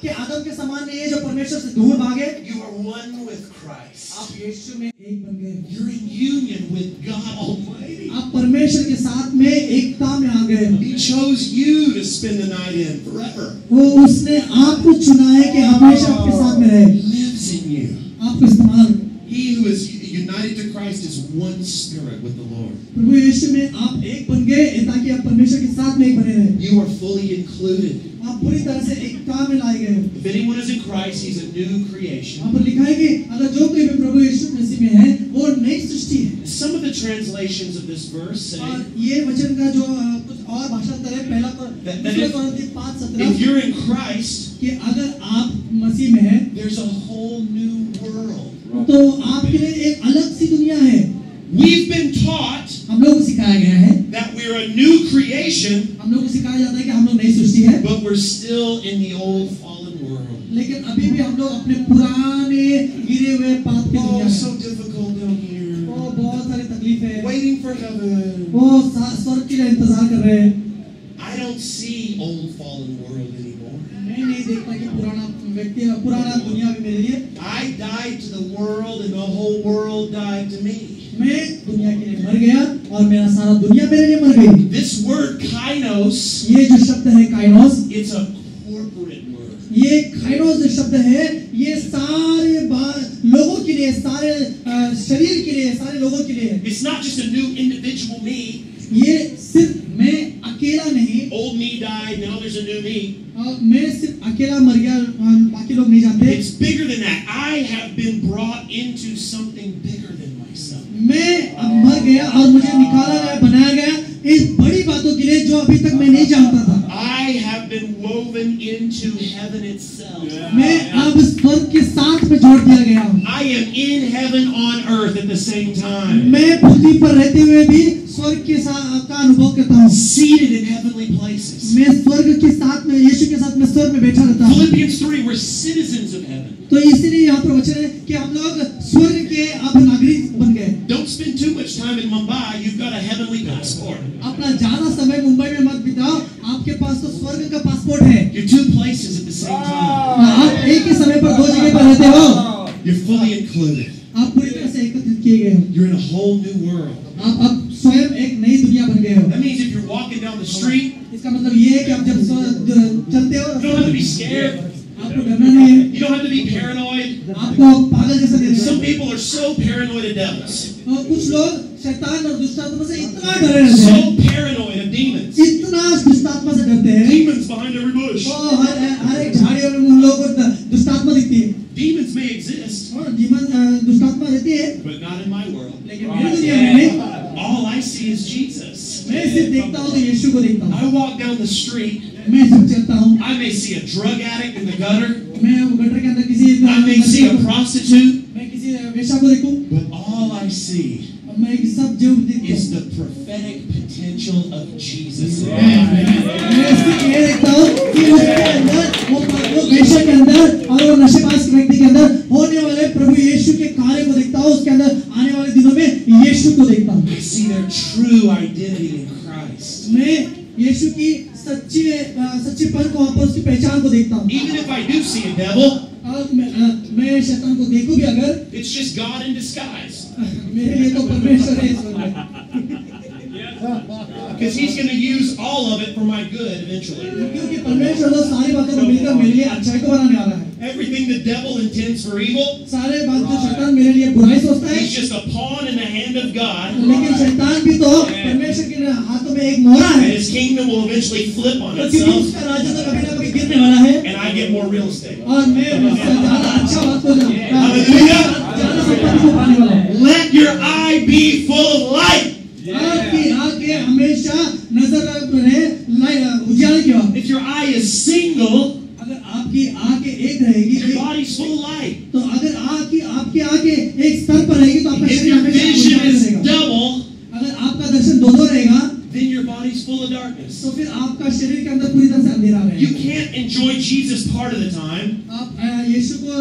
के आदम के समान नहीं है जो परमेश्वर से दूर भागे। You are one with Christ. आप यीशु में एक बन गए। You're in union with God Almighty. आप परमेश्वर के साथ में एकता में आ गए। He chose you to spend the night in forever. वो उसने आपको चुना है कि हमेशा आपके साथ में रहे। He lives in you. आपको इस्तेमाल। He who is united to Christ is one spirit with the Lord. प्रभु यीशु में आप एक बन गए ताकि आप परमेश्वर के साथ में एक बने रहे। You are fully included. आप पूरी तरह से एकता में लाए गए। If anyone is in Christ, he's a new creation. यहाँ पर लिखा है कि अगर जो कोई भी प्रभु यीशु मसीह में है वो नई सृष्टि है। Some of the translations of this verse say, और ये वचन का जो कुछ और भाषांतर है पहला कोरिन्थी 5:17 if you're in Christ, कि अगर आप मसीह में हैं there's a whole new world. तो आपके लिए एक अलग सी दुनिया है। We've been taught हम लोग a new creation, हम लोग को सिखाया जाता है कि हम लोग नई सृष्टि है, but we're still in the old fallen world. लेकिन अभी भी हम लोग अपने पुराने गिरे हुए पाप के दुनिया Oh, में। so difficult down here. ओ बहुत सारी तकलीफ है, Waiting for heaven. वो स्वर्ग के लिए इंतजार कर रहे हैं। I don't see old fallen world anymore. मैं नहीं देखता कि पुराना दुनिया भी मेरे लिए। I died to the world and the whole world died to me. मैं दुनिया के लिए मर गया और मेरा सारा दुनिया मेरे लिए मर गई। This word kainos, ये जो शब्द है काइनोस, it's a corporate word. ये काइनोस जो शब्द है, ये सारे लोगों के लिए, सारे शरीर के लिए, सारे लोगों के लिए है। It's not just a new individual me. ये सिर्फ मैं अकेला नहीं, Old me died, now there's a new me. मैं सिर्फ अकेला मर गया, बाकी लोग नहीं जानते। It's bigger than that. I have been brought into something bigger than myself. मैं अब मर गया और मुझे निकाला गया, बनाया गया इस बड़ी बातों के लिए जो अभी तक मैं नहीं जानता था। I have been woven into heaven itself. मैं अब स्वर्ग के साथ में जोड़ दिया गया हूँ। I am in heaven on earth at the same time. मैं पृथ्वी पर रहते हुए भी स्वर्ग के साथ का अनुभव करता हूँ। Seated in heavenly places. मैं स्वर्ग के साथ में, यीशु के साथ में स्वर्ग में बैठा रहता हूँ। Philippians 3, we're citizens of heaven. तो इसीलिए यहाँ पर वचन है कि हम लोग स्वर्ग के अब नागरिक बन गए। Don't spend too much time in Mumbai. You've got a heavenly passport. अपना ज्यादा समय मुंबई में मत बिताओ, आपके पास तो स्वर्ग का पासपोर्ट है। You're two places at the same time. आप एक ही समय पर दो जगह पर रहते हो। You're fully included. आप पूरी तरह से एकत्रित किए गए हो। You're in a whole new world. आप अब स्वयं एक नई दुनिया बन गए हो। That means if you're walking down the street, इसका मतलब ये है कि आप जब चलते हो, you don't have to be scared. आपको डरना नहीं है, You don't have to be paranoid. आपको पागल जैसा नहीं Some रहना। people are so paranoid of devils. और कुछ लोग शैतान और दुष्टात्मा से इतना डरे रहते So हैं, paranoid of demons. इतना दुष्टात्मा से डरते हैं। Demons behind every bush. वो हर एक झाड़ियों में उन लोगों को दुष्टात्मा दिखती है। Demons may exist, और जीवन दुष्टात्मा रहती है, but not in my world. लेकिन मेरी दुनिया में नहीं। All I see is Jesus. मैं सिर्फ देखता हूँ तो यीशु को देखता हूँ। I walk down the street. मैं जब चलता हूँ, I may see a drug addict in the gutter. मैं गटर के अंदर किसी I may see a prostitute. मैं किसी वेश्या को देखूं, But all I see और मैं एक सब जीव देखता is हूँ। the prophetic potential of Jesus. मैं सिर्फ ये देखता हूँ कि उसके अंदर वो वेश्या के अंदर और वो नशेबाज व्यक्ति के अंदर होने वाले प्रभु यीशु के कार्य को देखता हूँ। उसके अंदर आने वाले दिनों में यीशु को देखता हूँ। I see their true identity in Christ. मैं यीशु की सच्चीपन को, वहाँ पर उसकी पहचान को देखता हूँ। Even if I do see a devil, और मैं शैतान को देखूं भी अगर, it's just God in disguise. मेरे लिए तो परमेश्वर है इस वक्त। Because He's going to use all of it for my good eventually. क्योंकि परमेश्वर तो सारी बातों को मिलकर मेरे लिए अच्छाई को बनाने वाला है। Everything the devil intends for evil, सारे बात जो शैतान मेरे लिए बुराई सोचता है, he's just a pawn in the hand of God. लेकिन शैतान भी तो परमेश्वर के हाथों में एक मोहरा And है, his kingdom will eventually flip on क्योंकि itself. उसका राज्य तो कभी ना कभी गिरने वाला है। And I get more real estate. और मैं ज्यादा अच्छा बात को Hallelujah. ज्यादा संपत्ति को पाने वाला हूँ। Let your eye be full of light. आपकी आंखें हमेशा नजर रहे उजाले की ओर। If your eye is single, अगर आपकी आंखें एक रहेगी, your body's full of light. तो अगर आपकी आंखें एक स्तर पर रहेगी तो आपका If शरीर your हमेशा vision उजाले is रहेगा। double, अगर आपका दर्शन दो रहेगा, then your body's full of darkness. तो फिर आपका शरीर के अंदर पूरी तरह से अंधेरा You रहेगा। can't enjoy Jesus part of the time आप यीशु को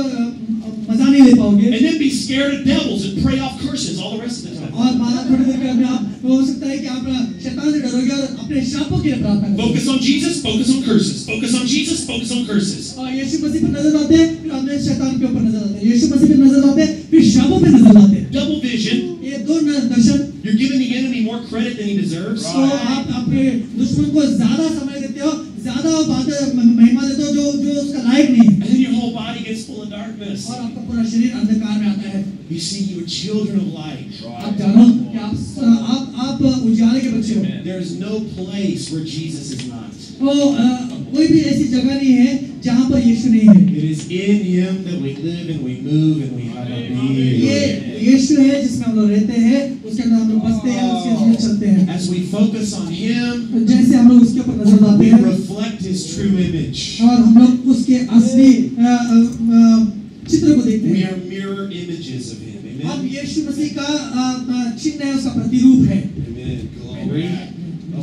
मजा नहीं ले पाओगे and then be scared of devils and pray off curses all the rest of the time. और बारह थोड़ी देर के अंदर आप हो सकता है कि आप शैतान से डरोगे और अपने शापों के लिए प्रार्थना करोगे। Focus on Jesus, focus on curses. Focus on Jesus, focus on curses. और यीशु मसीह पर नजर आते हैं, फिर अपने शैतान के ऊपर नजर आते हैं। यीशु मसीह पर नजर आते हैं, फिर शापों पे नजर आते हैं। Double vision. ये दो दर्शन, You're giving the enemy more credit than he deserves. तो आप अपने दुश्मन को ज्यादा समय देते हो, ज्यादा महिमा देते हो जो उसका लायक नहीं है, And then your whole body gets full of darkness. और आपका पूरा शरीर अंधकार में आता है। You see, you are children of light. आप जानो कि आप उजाले के बच्चे हो। There is no place where Jesus is not. तो कोई भी ऐसी जगह नहीं है जहाँ पर यीशु नहीं है। It is in Him that we live and we move and we have our ये being. यीशु है जिसमें हम लोग रहते हैं, उसके अंदर हम लोग बसते हैं, उसके अंदर चलते हैं। As we focus on Him, जैसे हम लोग उसके ऊपर नजर डालते we हैं reflect His true image. और हम लोग उसके असली चित्र को देखते We हैं। are mirror images of Him. अब Amen. यीशु मसीह का चिन्ह है, उसका प्रतिरूप है। Amen. Glory.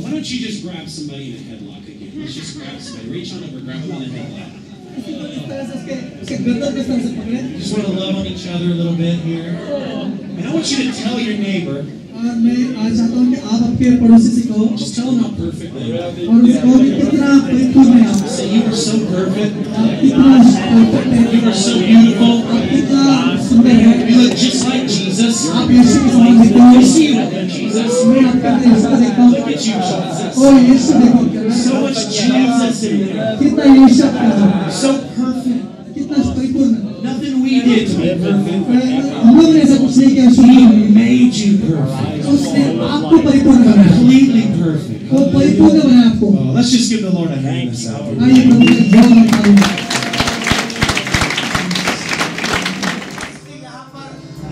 Why don't you just grab somebody in a headlock again? Let's just grab somebody. Reach on over, grab them in a headlock. उसके गर्दन पे इस तरह से पकड़े Just want to love on each other a little bit here. And I want you to tell your neighbor, और मैं आज चाहता हूँ कि आप आपके पड़ोसी से कहो just tell them how perfect they are. और उनसे कहो कि कितना परिपूर्ण है आप Say you are so perfect. कितना परफेक्ट है You are so beautiful. कितना सुंदर है You look just like Jesus. आप यीशु के समान दिखते हो You see you look like Jesus. मैं आपके अंदर यीशु को देखता हूँ Look at you, Jesus. ओ यीशु देखो So much Jesus in there. कितना यीशु आपका है So perfect. कितना परिपूर्ण Nothing we did to be perfect. हम लोग ने ऐसा कुछ नहीं किया शुरू He में made you perfect. उसने आपको परिपूर्ण बनाया Completely perfect. वो परिपूर्ण बनाया आपको Oh, let's just give the Lord a hand this hour. आइए प्रभु के जोर में ताली यहाँ पर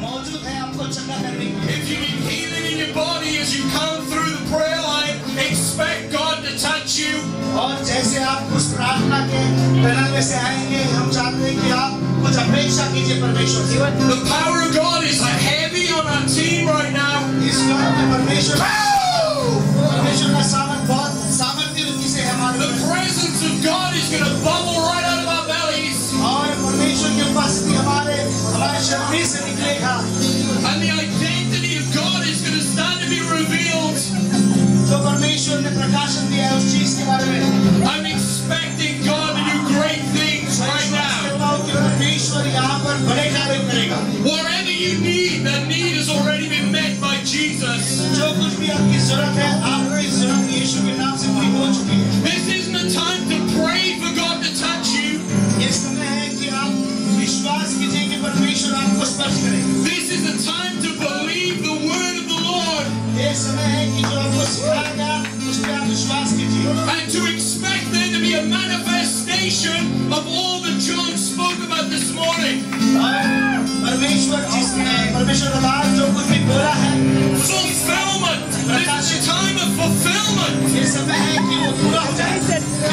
मौजूद है आपको चंगा करने के लिए। If you need healing in your body as you come through the prayer line, expect God to touch you. और जैसे आप उस प्रार्थना के टनल में से आएंगे, हम चाहते हैं कि आप कुछ अपेक्षा कीजिए परमेश्वर से। The power of God is heavy on our team right now. इस वक्त में परमेश्वर का सामर्थ्य रूपी से हमारे The presence of God is going to bubble right out of our bellies. और परमेश्वर की उपस्थिति हमारे शरीर से निकलेगा। And the identity of God is going to start to be revealed. जो परमेश्वर ने प्रकाशन दिया है उस चीज के बारे में I'm expecting God to do great things right now. परमेश्वर यहाँ पर बड़े कार्य करेगा। Whatever you need, that need has already been met by Jesus. जो कुछ भी आपकी जरूरत है, आपकी जरूरत यीशु के नाम से पूरी हो चुकी है। This isn't a time to pray for God to touch you. ये समय है कि आप विश्वास कीजिए कि परमेश्वर आपको स्पर्श करेगा। This is a time to believe the word of the Lord ये समय है कि जो आपको सिखाएगा उस पर आप विश्वास कीजिए and to expect there to be a manifestation of all that John spoke about this morning. परमेश्वर का बात जो कुछ भी बोला है Fulfillment. This is the time of fulfillment. ये समय है कि वो पूरा हो जाए।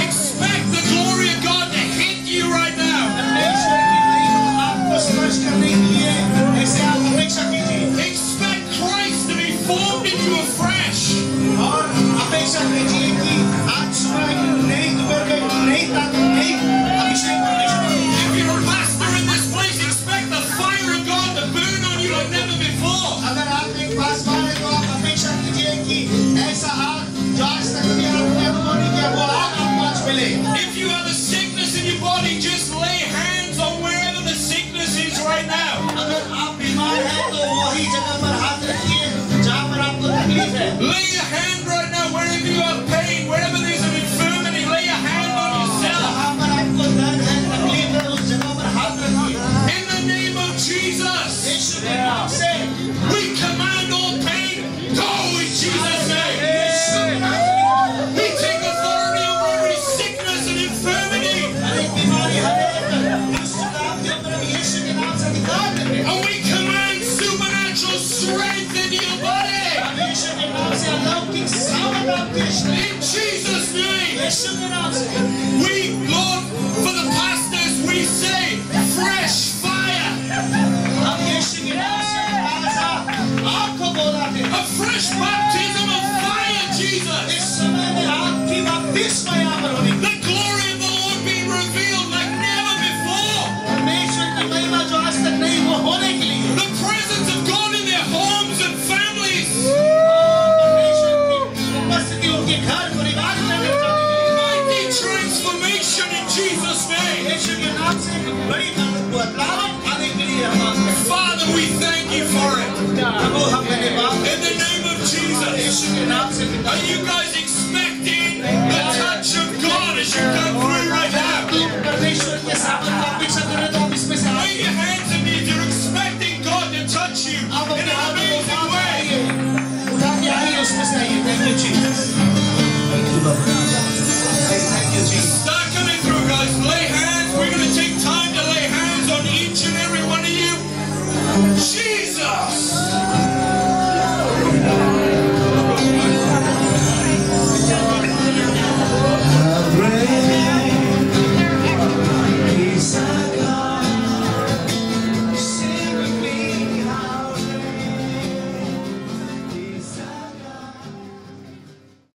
Expect the glory of God to hit you right now. परमेश्वर की महिमा आपको स्पर्श करने के लिए ऐसे आप अपेक्षा कीजिए Expect Christ to be formed in you afresh. और अपेक्षा कीजिए कि आज सुबह की नई दोपहर की नई ताकत नई अभिषेक परमेश्वर If you're a pastor in this place, expect the fire of God to burn on you like never before. अगर आप एक पासवान है तो आप अपेक्षा कीजिए कि ऐसा आग जो आज तक कभी आपने अनुभव नहीं किया वो आग आपको आज मिले। If you have a sickness in your body, just lay hands on wherever the sickness is right now. अगर आप बीमार हैं तो वही जगह पर हाथ रखिए जहाँ पर आपको तकलीफ है। Lay your hand right now wherever you have pain, wherever there's an infirmity, lay your hand on yourself. जहाँ पर आपको दर्द है तकलीफ है उस जगह पर हाथ रखिए। In the name of Jesus, यीशु के नाम से we command all pain, go in Jesus' name. We take authority over every sickness and infirmity. हर एक बीमारी हर एक दुष्ट काम के ऊपर हम यीशु के नाम से अधिकार देते हैं। And we command supernatural strength into your body. हम यीशु के नाम से अलौकिक सामर्थ आपके In Jesus' name. यीशु के नाम से We, Lord, for the pastors, we say fresh fire. हम यीशु के नाम से ताज़ा आग को बुलाते हैं। A fresh baptism of fire, Jesus. इस समय में आग की बपतिस्मा यहाँ पर होनी। The glory of the Lord being revealed like never before. परमेश्वर की महिमा जो आज तक नहीं वो होने के लिए। The presence of God in their homes and families. परमेश्वर की उपस्थिति उनके घर परिवार में रहने के लिए। Mighty transformation in Jesus' name. यीशु के नाम से एक बड़ी बदलाव आने के लिए हम मांगते हैं। Father, we thank you for it. प्रभु हम धन्यवाद In the name of Jesus. यीशु के नाम से Are you guys expecting the touch of God as you come through right now? परमेश्वर के सामने का अपेक्षा करें तो हम इसमें से Wave your hands at me if you're expecting God to touch you in आप an अपने हाथों को amazing उठा way. के उठा के आइए उसमें से आइए। Thank you Jesus. Thank you Jesus.